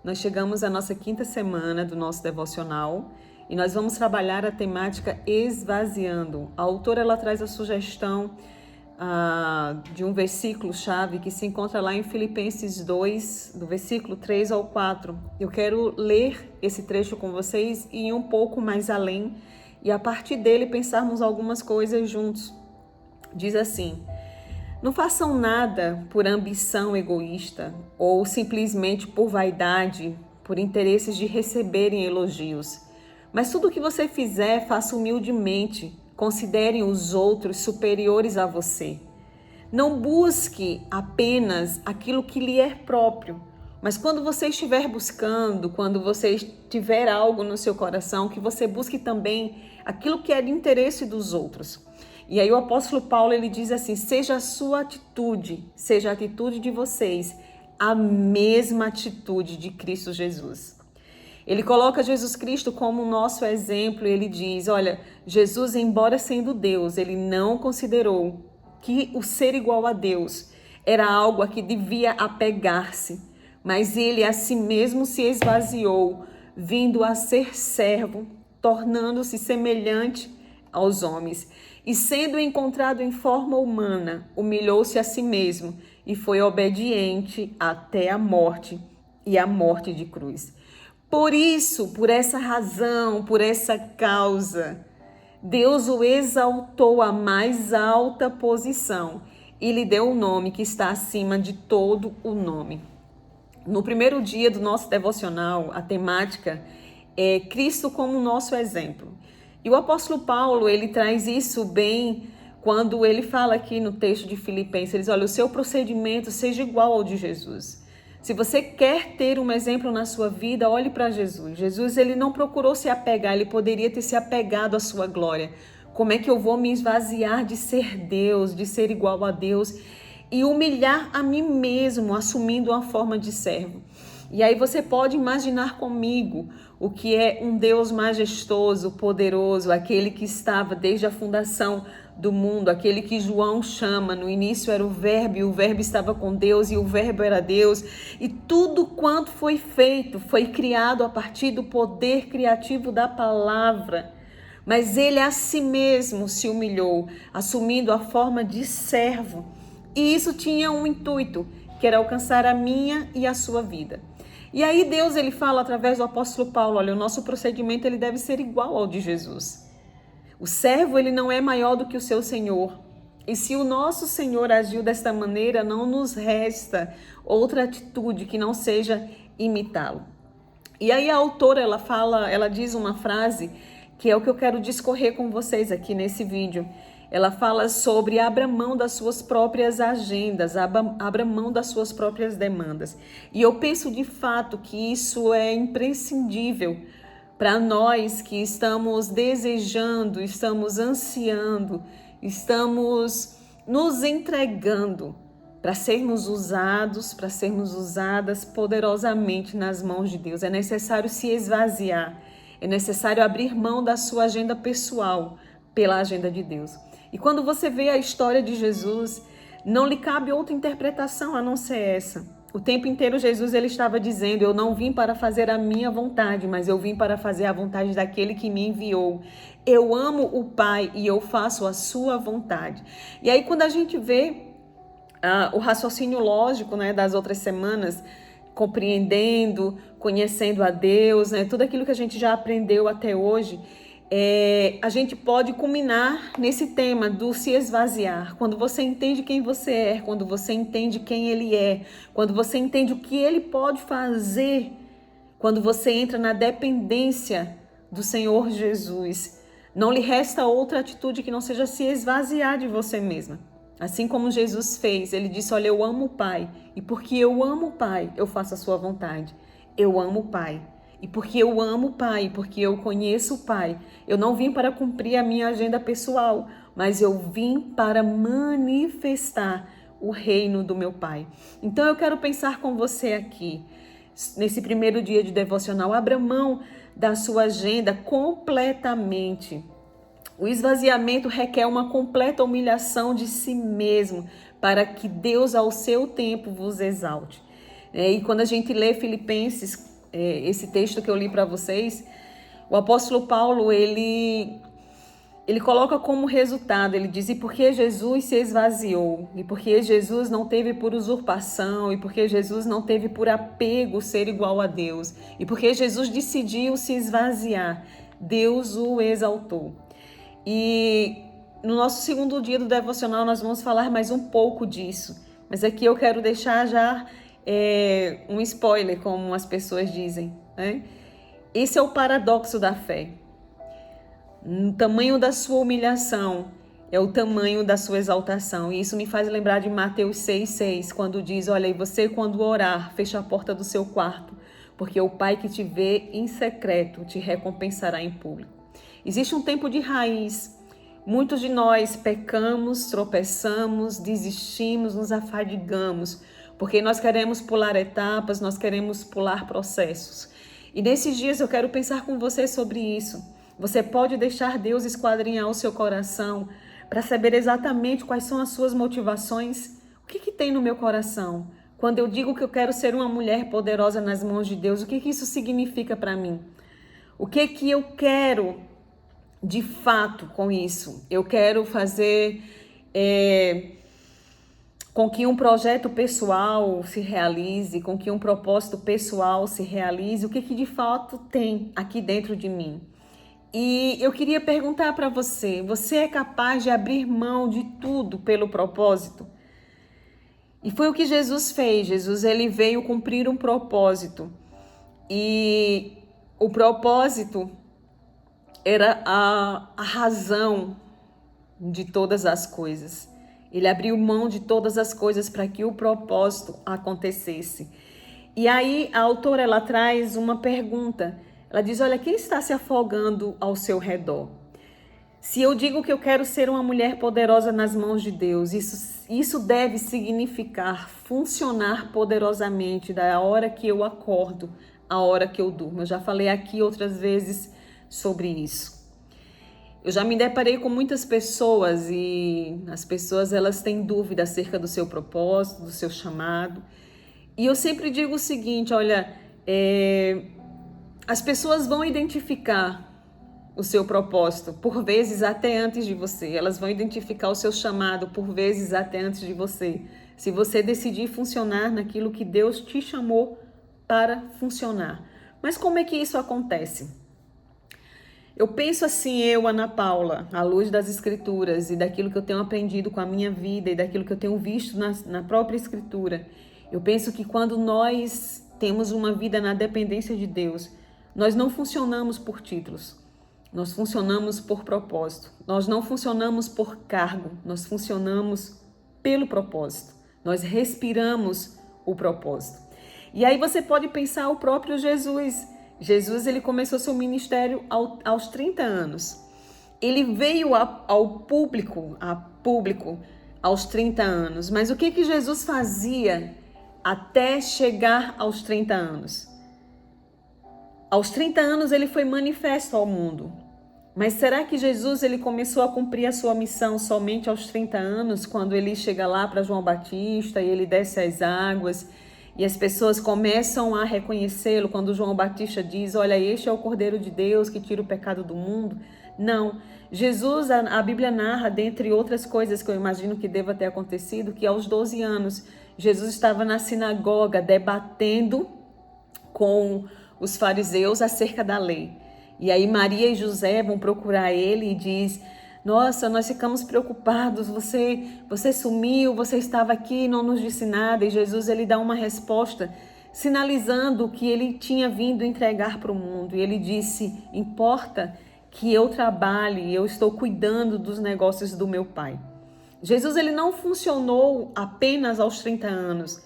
Nós chegamos à nossa quinta semana do nosso devocional e nós vamos trabalhar a temática esvaziando. A autora ela traz a sugestão de um versículo-chave que se encontra lá em Filipenses 2, do versículo 3 ao 4. Eu quero ler esse trecho com vocês e ir um pouco mais além e a partir dele pensarmos algumas coisas juntos. Diz assim: não façam nada por ambição egoísta ou simplesmente por vaidade, por interesses de receberem elogios. Mas tudo o que você fizer, faça humildemente. Considerem os outros superiores a você. Não busque apenas aquilo que lhe é próprio, mas quando você estiver buscando, quando você tiver algo no seu coração, que você busque também aquilo que é de interesse dos outros. E aí o apóstolo Paulo ele diz assim: seja a sua atitude, seja a atitude de vocês, a mesma atitude de Cristo Jesus. Ele coloca Jesus Cristo como o nosso exemplo e ele diz, olha, Jesus, embora sendo Deus, ele não considerou que o ser igual a Deus era algo a que devia apegar-se, mas ele a si mesmo se esvaziou, vindo a ser servo, tornando-se semelhante aos homens. E sendo encontrado em forma humana, humilhou-se a si mesmo e foi obediente até a morte e a morte de cruz. Por isso, por essa razão, por essa causa, Deus o exaltou à mais alta posição e lhe deu um nome que está acima de todo o nome. No primeiro dia do nosso devocional, a temática é Cristo como nosso exemplo. E o apóstolo Paulo, ele traz isso bem quando ele fala aqui no texto de Filipenses, ele diz, olha, o seu procedimento seja igual ao de Jesus. Se você quer ter um exemplo na sua vida, olhe para Jesus. Jesus, ele não procurou se apegar, ele poderia ter se apegado à sua glória. Como é que eu vou me esvaziar de ser Deus, de ser igual a Deus e humilhar a mim mesmo, assumindo uma forma de servo? E aí você pode imaginar comigo o que é um Deus majestoso, poderoso, aquele que estava desde a fundação do mundo, aquele que João chama, no início era o Verbo, e o Verbo estava com Deus, e o Verbo era Deus, e tudo quanto foi feito, foi criado a partir do poder criativo da palavra. Mas ele a si mesmo se humilhou, assumindo a forma de servo. E isso tinha um intuito, que era alcançar a minha e a sua vida. E aí Deus ele fala através do apóstolo Paulo, olha, o nosso procedimento ele deve ser igual ao de Jesus. O servo ele não é maior do que o seu Senhor. E se o nosso Senhor agiu desta maneira, não nos resta outra atitude que não seja imitá-lo. E aí a autora ela diz uma frase que é o que eu quero discorrer com vocês aqui nesse vídeo. Ela fala sobre abra mão das suas próprias agendas, abra mão das suas próprias demandas. E eu penso de fato que isso é imprescindível para nós que estamos desejando, estamos ansiando, estamos nos entregando para sermos usados, para sermos usadas poderosamente nas mãos de Deus. É necessário se esvaziar, é necessário abrir mão da sua agenda pessoal pela agenda de Deus. E quando você vê a história de Jesus, não lhe cabe outra interpretação a não ser essa. O tempo inteiro Jesus ele estava dizendo, eu não vim para fazer a minha vontade, mas eu vim para fazer a vontade daquele que me enviou. Eu amo o Pai e eu faço a sua vontade. E aí quando a gente vê o raciocínio lógico, né, das outras semanas, compreendendo, conhecendo a Deus, né, tudo aquilo que a gente já aprendeu até hoje, a gente pode culminar nesse tema do se esvaziar. Quando você entende quem você é, quando você entende quem Ele é, quando você entende o que Ele pode fazer, quando você entra na dependência do Senhor Jesus, não lhe resta outra atitude que não seja se esvaziar de você mesma. Assim como Jesus fez, Ele disse, olha, eu amo o Pai, e porque eu amo o Pai, eu faço a sua vontade. Eu amo o Pai. E porque eu amo o Pai, porque eu conheço o Pai, eu não vim para cumprir a minha agenda pessoal, mas eu vim para manifestar o reino do meu Pai. Então eu quero pensar com você aqui, nesse primeiro dia de devocional, abra mão da sua agenda completamente. O esvaziamento requer uma completa humilhação de si mesmo, para que Deus ao seu tempo vos exalte. E quando a gente lê Filipenses esse texto que eu li para vocês, o apóstolo Paulo, ele coloca como resultado, ele diz, e porque Jesus se esvaziou, e porque Jesus não teve por usurpação, e porque Jesus não teve por apego ser igual a Deus, e porque Jesus decidiu se esvaziar, Deus o exaltou. E no nosso segundo dia do devocional nós vamos falar mais um pouco disso, mas aqui eu quero deixar já um spoiler, como as pessoas dizem, né? Esse é o paradoxo da fé. O tamanho da sua humilhação é o tamanho da sua exaltação. E isso me faz lembrar de Mateus 6,6, quando diz, olha, e você quando orar, fecha a porta do seu quarto, porque o Pai que te vê em secreto te recompensará em público. Existe um tempo de raiz. Muitos de nós pecamos, tropeçamos, desistimos, nos afadigamos, porque nós queremos pular etapas, nós queremos pular processos. E nesses dias eu quero pensar com você sobre isso. Você pode deixar Deus esquadrinhar o seu coração para saber exatamente quais são as suas motivações. O que tem no meu coração? Quando eu digo que eu quero ser uma mulher poderosa nas mãos de Deus, o que isso significa para mim? O que eu quero de fato com isso? Eu quero fazer com que um projeto pessoal se realize, com que um propósito pessoal se realize. O que de fato tem aqui dentro de mim? E eu queria perguntar para você, você é capaz de abrir mão de tudo pelo propósito? E foi o que Jesus fez. Jesus, ele veio cumprir um propósito. E o propósito era a razão de todas as coisas. Ele abriu mão de todas as coisas para que o propósito acontecesse. E aí a autora, ela traz uma pergunta. Ela diz, olha, quem está se afogando ao seu redor? Se eu digo que eu quero ser uma mulher poderosa nas mãos de Deus, isso deve significar funcionar poderosamente da hora que eu acordo à hora que eu durmo. Eu já falei aqui outras vezes sobre isso. Eu já me deparei com muitas pessoas e as pessoas, elas têm dúvida acerca do seu propósito, do seu chamado. E eu sempre digo o seguinte, olha, as pessoas vão identificar o seu propósito, por vezes até antes de você. Elas vão identificar o seu chamado, por vezes até antes de você. Se você decidir funcionar naquilo que Deus te chamou para funcionar. Mas como é que isso acontece? Eu penso assim, Ana Paula, à luz das Escrituras e daquilo que eu tenho aprendido com a minha vida e daquilo que eu tenho visto na própria Escritura. Eu penso que quando nós temos uma vida na dependência de Deus, nós não funcionamos por títulos, nós funcionamos por propósito. Nós não funcionamos por cargo, nós funcionamos pelo propósito. Nós respiramos o propósito. E aí você pode pensar o próprio Jesus. Jesus, ele começou seu ministério aos 30 anos. Ele veio ao público aos 30 anos. Mas o que Jesus fazia até chegar aos 30 anos? Aos 30 anos ele foi manifesto ao mundo. Mas será que Jesus, ele começou a cumprir a sua missão somente aos 30 anos, quando ele chega lá para João Batista e ele desce as águas e as pessoas começam a reconhecê-lo quando João Batista diz, olha, este é o Cordeiro de Deus que tira o pecado do mundo? Não. Jesus, a Bíblia narra, dentre outras coisas que eu imagino que deva ter acontecido, que aos 12 anos, Jesus estava na sinagoga debatendo com os fariseus acerca da lei. E aí Maria e José vão procurar ele e diz, nossa, nós ficamos preocupados, você sumiu, você estava aqui, não nos disse nada. E Jesus, ele dá uma resposta sinalizando que ele tinha vindo entregar para o mundo. E ele disse, importa que eu trabalhe, eu estou cuidando dos negócios do meu Pai. Jesus, ele não funcionou apenas aos 30 anos,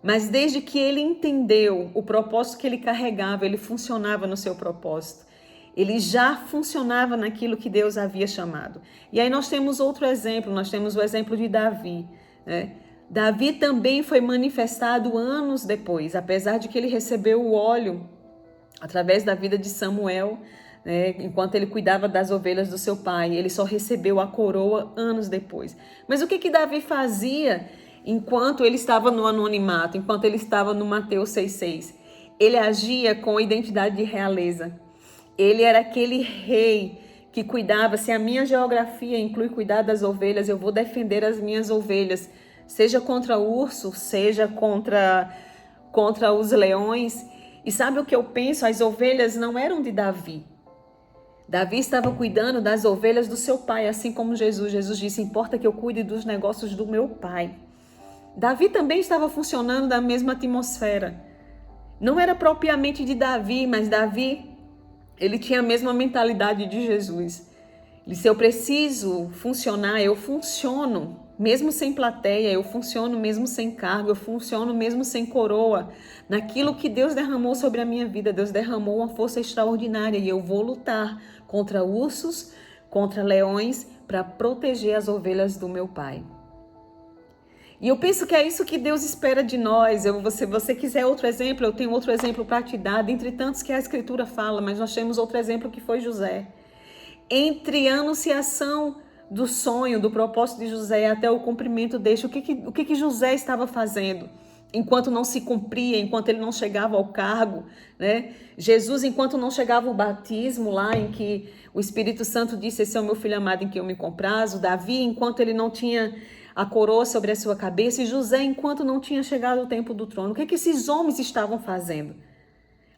mas desde que ele entendeu o propósito que ele carregava, ele funcionava no seu propósito. Ele já funcionava naquilo que Deus havia chamado. E aí nós temos outro exemplo, nós temos o exemplo de Davi, né? Davi também foi manifestado anos depois, apesar de que ele recebeu o óleo através da vida de Samuel, né? Enquanto ele cuidava das ovelhas do seu pai, ele só recebeu a coroa anos depois. Mas o que Davi fazia enquanto ele estava no anonimato, enquanto ele estava no Mateus 6,6? ele agia com identidade de realeza. Ele era aquele rei que cuidava. Se a minha geografia inclui cuidar das ovelhas, eu vou defender as minhas ovelhas, seja contra o urso, seja contra os leões. E sabe o que eu penso? As ovelhas não eram de Davi. Davi estava cuidando das ovelhas do seu pai, assim como Jesus. Jesus disse: importa que eu cuide dos negócios do meu pai. Davi também estava funcionando da mesma atmosfera. Não era propriamente de Davi, mas Davi, ele tinha a mesma mentalidade de Jesus. Se eu preciso funcionar, eu funciono mesmo sem plateia, eu funciono mesmo sem cargo, eu funciono mesmo sem coroa. Naquilo que Deus derramou sobre a minha vida, Deus derramou uma força extraordinária e eu vou lutar contra ursos, contra leões, para proteger as ovelhas do meu Pai. E eu penso que é isso que Deus espera de nós. Se você quiser outro exemplo, eu tenho outro exemplo para te dar, dentre tantos que a Escritura fala, mas nós temos outro exemplo que foi José. Entre a anunciação do sonho, do propósito de José até o cumprimento deste, o que José estava fazendo? Enquanto não se cumpria, enquanto ele não chegava ao cargo, né? Jesus, enquanto não chegava o batismo lá em que o Espírito Santo disse: esse é o meu filho amado em quem eu me comprazo. Davi, enquanto ele não tinha a coroa sobre a sua cabeça. E José, enquanto não tinha chegado o tempo do trono. O que esses homens estavam fazendo?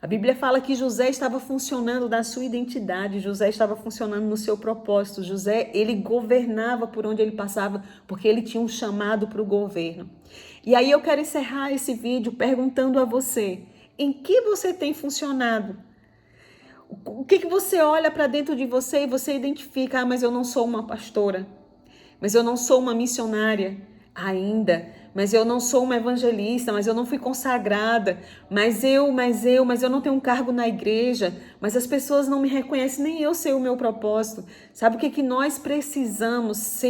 A Bíblia fala que José estava funcionando da sua identidade, José estava funcionando no seu propósito. José, ele governava por onde ele passava, porque ele tinha um chamado para o governo. E aí eu quero encerrar esse vídeo perguntando a você: em que você tem funcionado? O que você olha para dentro de você e você identifica: mas eu não sou uma pastora, mas eu não sou uma missionária ainda, mas eu não sou uma evangelista, mas eu não fui consagrada, mas eu não tenho um cargo na igreja, mas as pessoas não me reconhecem, nem eu sei o meu propósito. Sabe o que nós precisamos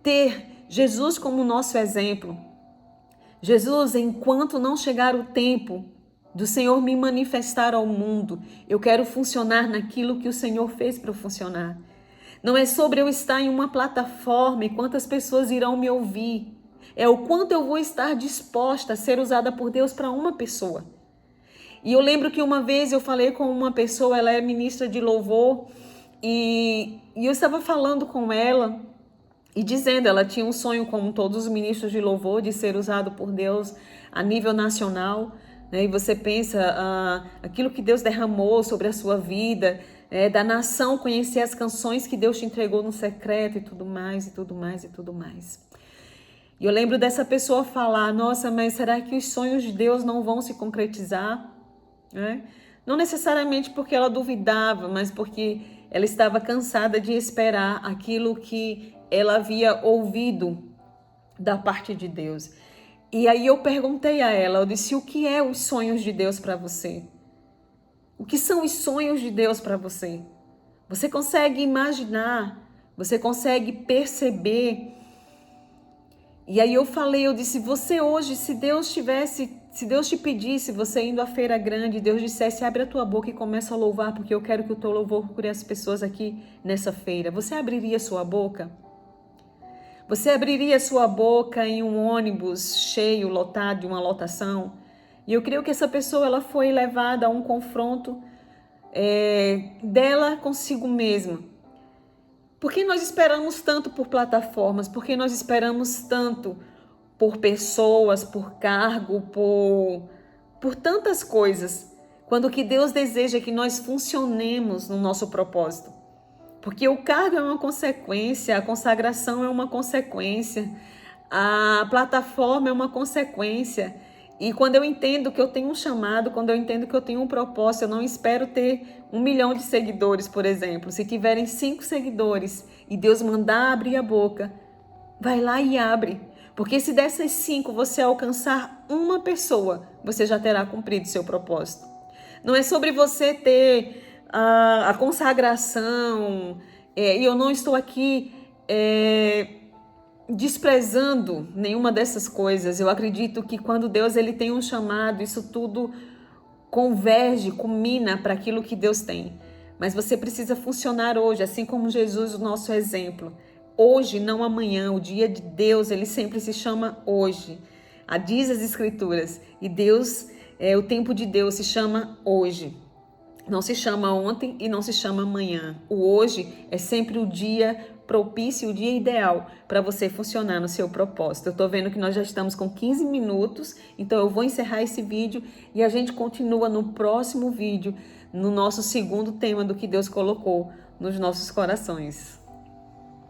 ter Jesus como nosso exemplo. Jesus, enquanto não chegar o tempo do Senhor me manifestar ao mundo, eu quero funcionar naquilo que o Senhor fez para eu funcionar. Não é sobre eu estar em uma plataforma e quantas pessoas irão me ouvir. É o quanto eu vou estar disposta a ser usada por Deus para uma pessoa. E eu lembro que uma vez eu falei com uma pessoa, ela é ministra de louvor, e eu estava falando com ela e dizendo, ela tinha um sonho, como todos os ministros de louvor, de ser usado por Deus a nível nacional, né? E você pensa, aquilo que Deus derramou sobre a sua vida, da nação conhecer as canções que Deus te entregou no secreto e tudo mais, e tudo mais, e tudo mais. E eu lembro dessa pessoa falar: nossa, mas será que os sonhos de Deus não vão se concretizar? Não necessariamente porque ela duvidava, mas porque ela estava cansada de esperar aquilo que ela havia ouvido da parte de Deus. E aí eu perguntei a ela, eu disse: o que é os sonhos de Deus para você? O que são os sonhos de Deus para você? Você consegue imaginar? Você consegue perceber? E aí eu disse: você hoje, se Deus te pedisse, você indo à feira grande, Deus dissesse: abre a tua boca e começa a louvar, porque eu quero que o teu louvor cure as pessoas aqui nessa feira. Você abriria sua boca? Você abriria sua boca em um ônibus cheio, lotado, de uma lotação? E eu creio que essa pessoa, ela foi levada a um confronto dela consigo mesma. Por que nós esperamos tanto por plataformas? Por que nós esperamos tanto por pessoas, por cargo, por tantas coisas? Quando o que Deus deseja é que nós funcionemos no nosso propósito. Porque o cargo é uma consequência, a consagração é uma consequência, a plataforma é uma consequência. E quando eu entendo que eu tenho um chamado, quando eu entendo que eu tenho um propósito, eu não espero ter 1 milhão de seguidores, por exemplo. Se tiverem 5 seguidores e Deus mandar abrir a boca, vai lá e abre. Porque se dessas 5 você alcançar uma pessoa, você já terá cumprido seu propósito. Não é sobre você ter a consagração, e eu não estou aqui desprezando nenhuma dessas coisas. Eu acredito que quando Deus ele tem um chamado, isso tudo converge, culmina para aquilo que Deus tem. Mas você precisa funcionar hoje, assim como Jesus, o nosso exemplo. Hoje, não amanhã. O dia de Deus, ele sempre se chama hoje. Diz as Escrituras. E Deus, O tempo de Deus se chama hoje. Não se chama ontem e não se chama amanhã. O hoje é sempre o dia propício, o dia ideal para você funcionar no seu propósito. Eu estou vendo que nós já estamos com 15 minutos, então eu vou encerrar esse vídeo e a gente continua no próximo vídeo, no nosso segundo tema do que Deus colocou nos nossos corações.